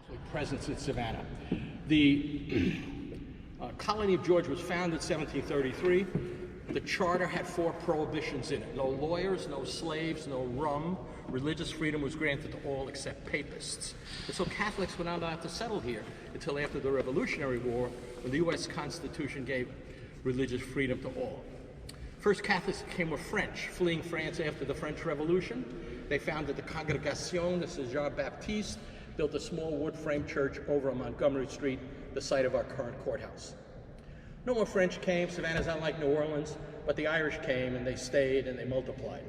Catholic presence in Savannah. The colony of Georgia was founded in 1733. The charter had 4 prohibitions in it: no lawyers, no slaves, no rum. Religious freedom was granted to all except papists. And so Catholics were not allowed to settle here until after the Revolutionary War, when the U.S. Constitution gave religious freedom to all. First Catholics came were French, fleeing France after the French Revolution. They founded the Congregation de Saint-Jean-Baptiste, built a small wood-frame church over on Montgomery Street, the site of our current courthouse. No more French came. Savannah's not like New Orleans, but the Irish came and they stayed and they multiplied.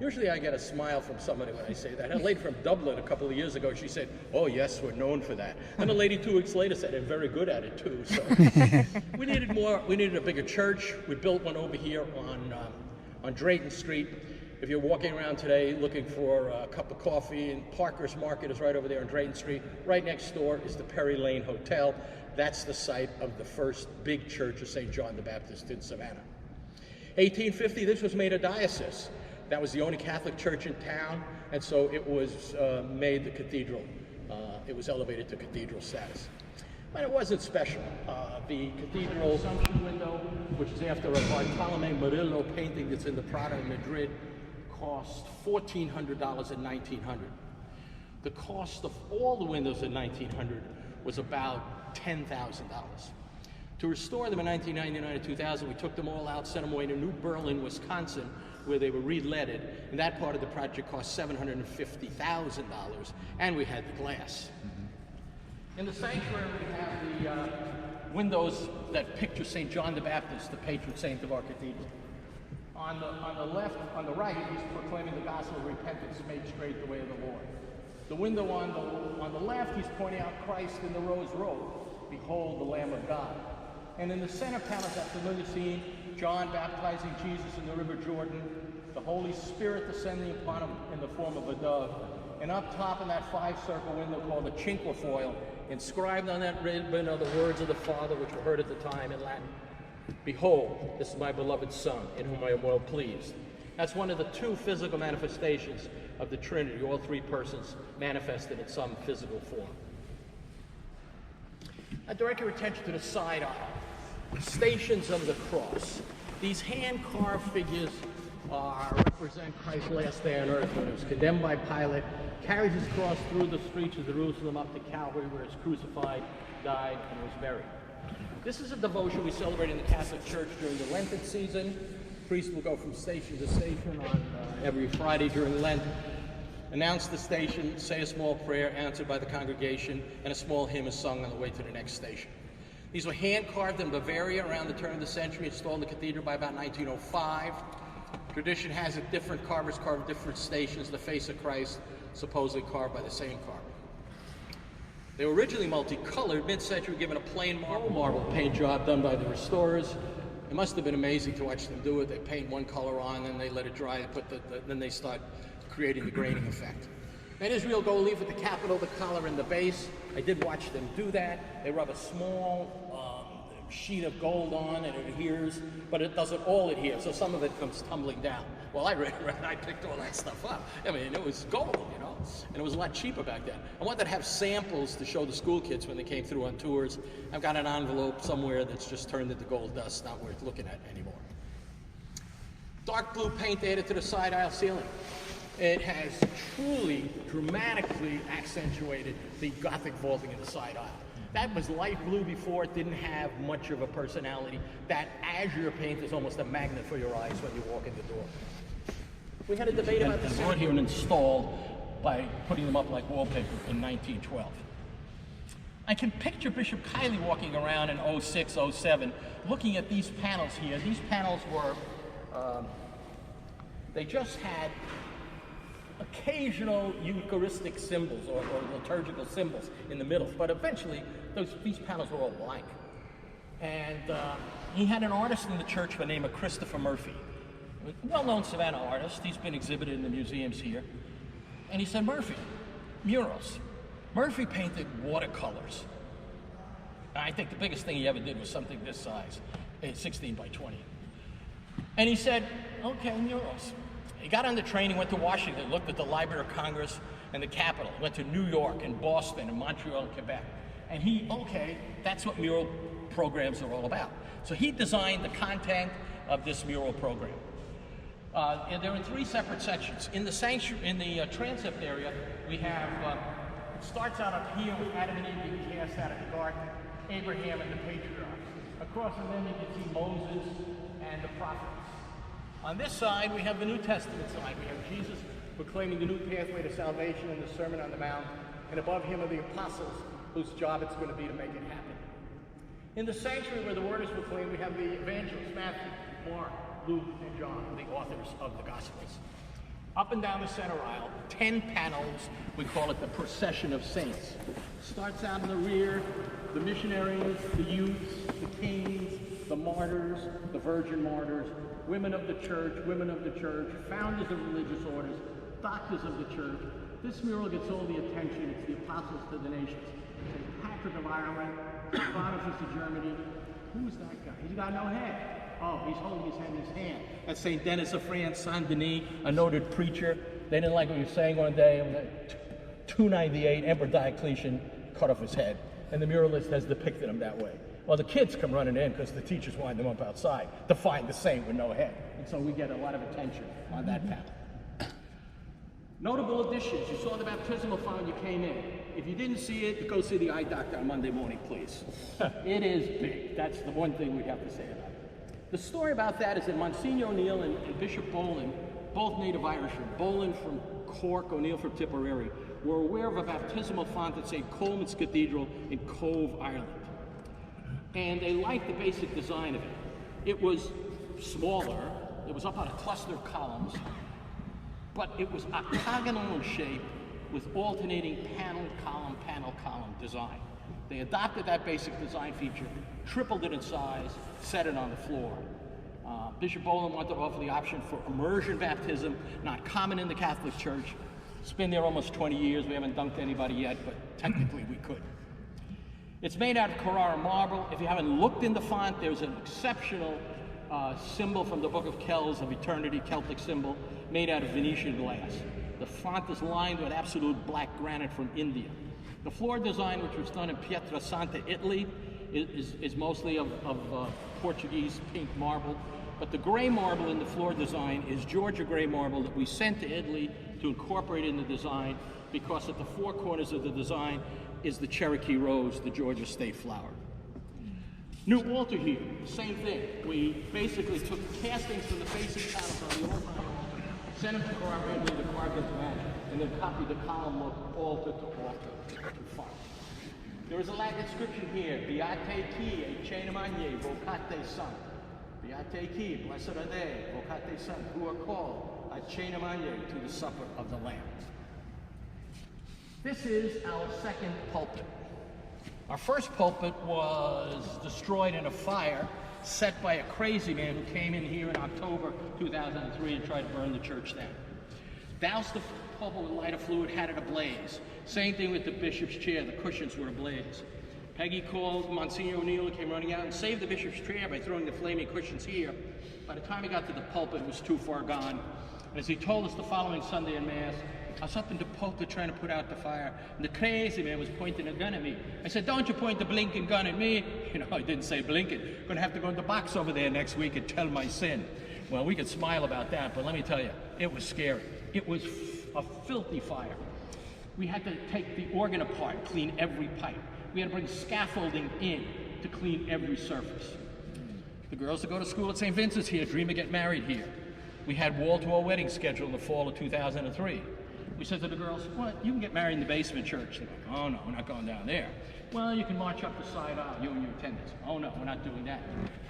Usually I get a smile from somebody when I say that. A lady from Dublin a couple of years ago, she said, "Oh yes, we're known for that." And a lady 2 weeks later said, "I'm very good at it too." So we needed more. We needed a bigger church. We built one over here on Drayton Street. If you're walking around today looking for a cup of coffee, and Parker's Market is right over there on Drayton Street. Right next door is the Perry Lane Hotel. That's the site of the first big church of St. John the Baptist in Savannah. 1850, this was made a diocese. That was the only Catholic church in town, and so it was made the cathedral. It was elevated to cathedral status. But it wasn't special. The cathedral Assumption window, which is after a Bartolome Murillo painting that's in the Prado in Madrid, cost $1,400 in 1900. The cost of all the windows in 1900 was about $10,000. To restore them in 1999 and 2000, we took them all out, sent them away to New Berlin, Wisconsin, where they were re-leaded, and that part of the project cost $750,000, and we had the glass. In the sanctuary, we have the windows that picture St. John the Baptist, the patron saint of our cathedral. On the left, on the right, he's proclaiming the gospel of repentance, made straight the way of the Lord. The window on the left, he's pointing out Christ in the rose robe. Behold the Lamb of God. And in the center panel is that familiar scene, John baptizing Jesus in the River Jordan, the Holy Spirit descending upon him in the form of a dove. And up top in that 5-circle window called the cinquefoil, inscribed on that ribbon are the words of the Father, which were heard at the time in Latin. Behold, this is my beloved Son, in whom I am well pleased. That's one of the 2 physical manifestations of the Trinity, all 3 persons manifested in some physical form. I direct your attention to the side aisle. Stations of the Cross. These hand-carved figures represent Christ's last day on earth when he was condemned by Pilate, carries his cross through the streets of Jerusalem up to Calvary, where he was crucified, died, and was buried. This is a devotion we celebrate in the Catholic Church during the Lenten season. Priests will go from station to station on every Friday during Lent, announce the station, say a small prayer answered by the congregation, and a small hymn is sung on the way to the next station. These were hand-carved in Bavaria around the turn of the century, installed in the cathedral by about 1905. Tradition has it different carvers carved different stations, the face of Christ supposedly carved by the same carver. They were originally multicolored, mid-century given a plain marble paint job done by the restorers. It must have been amazing to watch them do it. They paint one color on, then they let it dry, then they start creating the graining effect. In Israel, go leave at the capital, the collar and the base. I did watch them do that. They rub a small sheet of gold on and it adheres, but it doesn't all adhere, so some of it comes tumbling down. Well, I picked all that stuff up. I mean, it was gold, you know, and it was a lot cheaper back then. I wanted to have samples to show the school kids when they came through on tours. I've got an envelope somewhere that's just turned into gold dust, not worth looking at anymore. Dark blue paint added to the side aisle ceiling. It has truly, dramatically accentuated the Gothic vaulting in the side aisle. That was light blue before, it didn't have much of a personality. That azure paint is almost a magnet for your eyes when you walk in the door. We had a debate about this brought here and installed by putting them up like wallpaper in 1912. I can picture Bishop Kiley walking around in 06, 07, looking at these panels here. These panels were, they just had occasional Eucharistic symbols or liturgical symbols in the middle, but eventually these panels were all blank. And he had an artist in the church by the name of Christopher Murphy, a well-known Savannah artist. He's been exhibited in the museums here. And he said, Murphy, murals. Murphy painted watercolors. I think the biggest thing he ever did was something this size, 16 by 20. And he said, okay, murals. He got on the train, he went to Washington, looked at the Library of Congress and the Capitol, went to New York and Boston and Montreal and Quebec. And okay, that's what mural programs are all about. So he designed the content of this mural program. And they're in 3 separate sections. In the transept area, we have, it starts out up here with Adam and Eve being cast out of the garden, Abraham and the patriarchs. Across from them you can see Moses and the prophets. On this side, we have the New Testament side. We have Jesus proclaiming the new pathway to salvation in the Sermon on the Mount, and above him are the apostles whose job it's going to be to make it happen. In the sanctuary where the word is proclaimed, we have the evangelists, Matthew, Mark, Luke, and John, the authors of the Gospels. Up and down the center aisle, 10 panels, we call it the procession of saints. Starts out in the rear, the missionaries, the youths, the kings, the martyrs, the virgin martyrs, women of the church, founders of religious orders, doctors of the church. This mural gets all the attention. It's the apostles to the nations. St. Patrick of Ireland, Boniface of Germany. Who's that guy? He's got no head. Oh, he's holding his head in his hand. That's St. Denis of France, Saint Denis, a noted preacher. They didn't like what he was saying one day. 298, Emperor Diocletian cut off his head. And the muralist has depicted him that way. Well, the kids come running in because the teachers wind them up outside to find the saint with no head. And so we get a lot of attention on that panel. Notable additions. You saw the baptismal font when you came in. If you didn't see it, go see the eye doctor on Monday morning, please. It is big. That's the one thing we have to say about it. The story about that is that Monsignor O'Neill and Bishop Boland, both native Irishmen, Boland from Cork, O'Neill from Tipperary, were aware of a baptismal font at St. Coleman's Cathedral in Cove, Ireland. And they liked the basic design of it. It was smaller, it was up on a cluster of columns, but it was octagonal in shape with alternating panel, column design. They adopted that basic design feature, tripled it in size, set it on the floor. Bishop Boland wanted to offer the option for immersion baptism, not common in the Catholic Church. It's been there almost 20 years. We haven't dunked anybody yet, but technically we could. It's made out of Carrara marble. If you haven't looked in the font, there's an exceptional symbol from the Book of Kells of Eternity, Celtic symbol, made out of Venetian glass. The font is lined with absolute black granite from India. The floor design, which was done in Pietrasanta, Italy, is mostly of Portuguese pink marble. But the gray marble in the floor design is Georgia gray marble that we sent to Italy to incorporate in the design, because at the 4 corners of the design is the Cherokee rose, the Georgia state flower. New altar here, same thing. We basically took castings from the basic panels on the old altar, sent them to Carrara, made the carvings match, and then copied the column look altar to altar to font. There is a Latin inscription here, Beate qui, e cenemanie, vocate sunt. Beate qui, blessed are they, vocate sunt, who are called a cenemanie, to the supper of the Lamb. This is our second pulpit. Our first pulpit was destroyed in a fire set by a crazy man who came in here in October 2003 and tried to burn the church down. Doused the pulpit with lighter fluid, had it ablaze. Same thing with the bishop's chair, the cushions were ablaze. Peggy called Monsignor O'Neill, came running out and saved the bishop's chair by throwing the flaming cushions here. By the time he got to the pulpit, it was too far gone. And as he told us the following Sunday in Mass, I was up in the pulpit trying to put out the fire, and the crazy man was pointing a gun at me. I said, "Don't you point the blinking gun at me." You know, I didn't say blinking. Gonna have to go in the box over there next week and tell my sin. Well, we could smile about that, but let me tell you, it was scary. It was a filthy fire. We had to take the organ apart, clean every pipe. We had to bring scaffolding in to clean every surface. The girls that go to school at St. Vincent's here dream of getting married here. We had wall-to-wall weddings scheduled in the fall of 2003. We said to the girls, "Well, you can get married in the basement church." They're like, "Oh no, we're not going down there." "Well, you can march up the side aisle, you and your attendants." "Oh no, we're not doing that."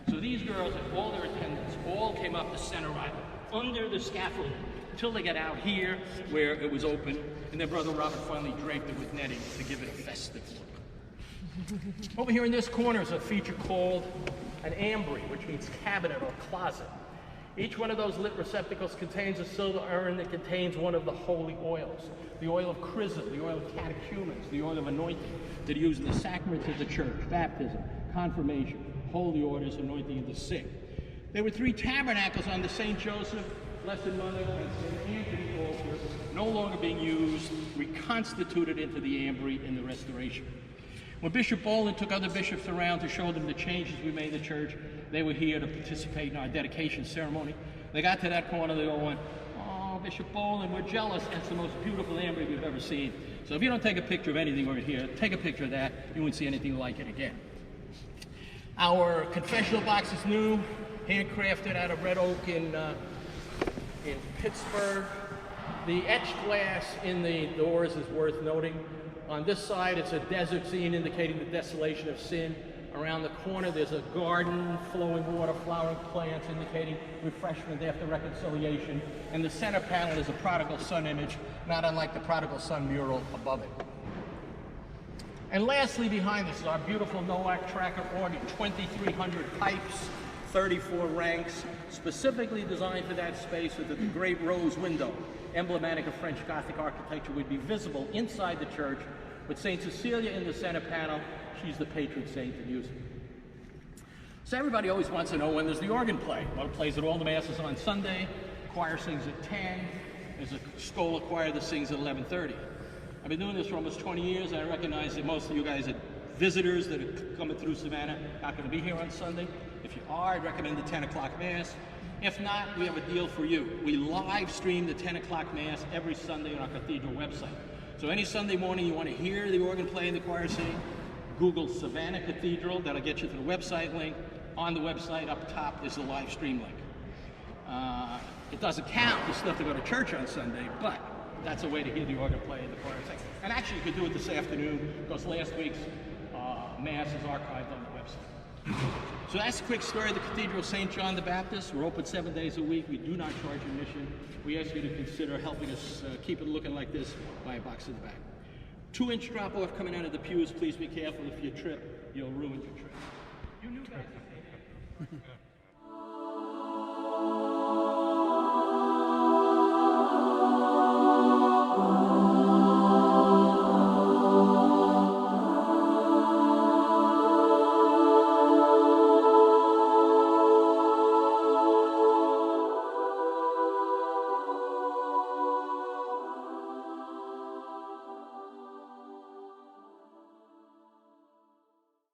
So these girls and all their attendants all came up the center aisle, under the scaffolding, until they got out here where it was open, and then Brother Robert finally draped it with netting to give it a festive look. Over here in this corner is a feature called an ambry, which means cabinet or closet. Each one of those lit receptacles contains a silver urn that contains one of the holy oils. The oil of chrism, the oil of catechumens, the oil of anointing that are used in the sacraments of the church, baptism, confirmation, holy orders, anointing of the sick. There were 3 tabernacles on the St. Joseph Blessed Mother, and St. Anthony altar, no longer being used, reconstituted into the ambry in the Restoration. When Bishop Boland took other bishops around to show them the changes we made in the church, they were here to participate in our dedication ceremony. They got to that corner, they all went, "Oh, Bishop Boland, we're jealous. That's the most beautiful ambry we've ever seen." So if you don't take a picture of anything over here, take a picture of that. You won't see anything like it again. Our confessional box is new, handcrafted out of red oak in Pittsburgh. The etched glass in the doors is worth noting. On this side, it's a desert scene indicating the desolation of sin. Around the corner, there's a garden, flowing water, flowering plants, indicating refreshment after reconciliation. And the center panel is a prodigal son image, not unlike the prodigal son mural above it. And lastly, behind this is our beautiful Nowak tracker organ, 2,300 pipes, 34 ranks, specifically designed for that space so that the great rose window, emblematic of French Gothic architecture, would be visible inside the church, with St. Cecilia in the center panel. She's the patron saint of music. So everybody always wants to know, when does the organ play? Well, it plays at all the masses on Sunday. Choir sings at 10. There's a schola choir that sings at 11:30. I've been doing this for almost 20 years, and I recognize that most of you guys are visitors that are coming through Savannah, not going to be here on Sunday. If you are, I'd recommend the 10 o'clock Mass. If not, we have a deal for you. We live stream the 10 o'clock Mass every Sunday on our Cathedral website. So any Sunday morning you want to hear the organ play and the choir sing, Google Savannah Cathedral. That'll get you to the website link. On the website up top is the live stream link. It doesn't count. You still have to go to church on Sunday, but that's a way to hear the organ play and the choir sing. And actually, you could do it this afternoon, because last week's Mass is archived on the website. So that's a quick story of the Cathedral of St. John the Baptist. We're open 7 days a week. We do not charge admission. We ask you to consider helping us keep it looking like this by a box in the back. 2-inch drop-off coming out of the pews. Please be careful. If you trip, you'll ruin your trip. You knew that.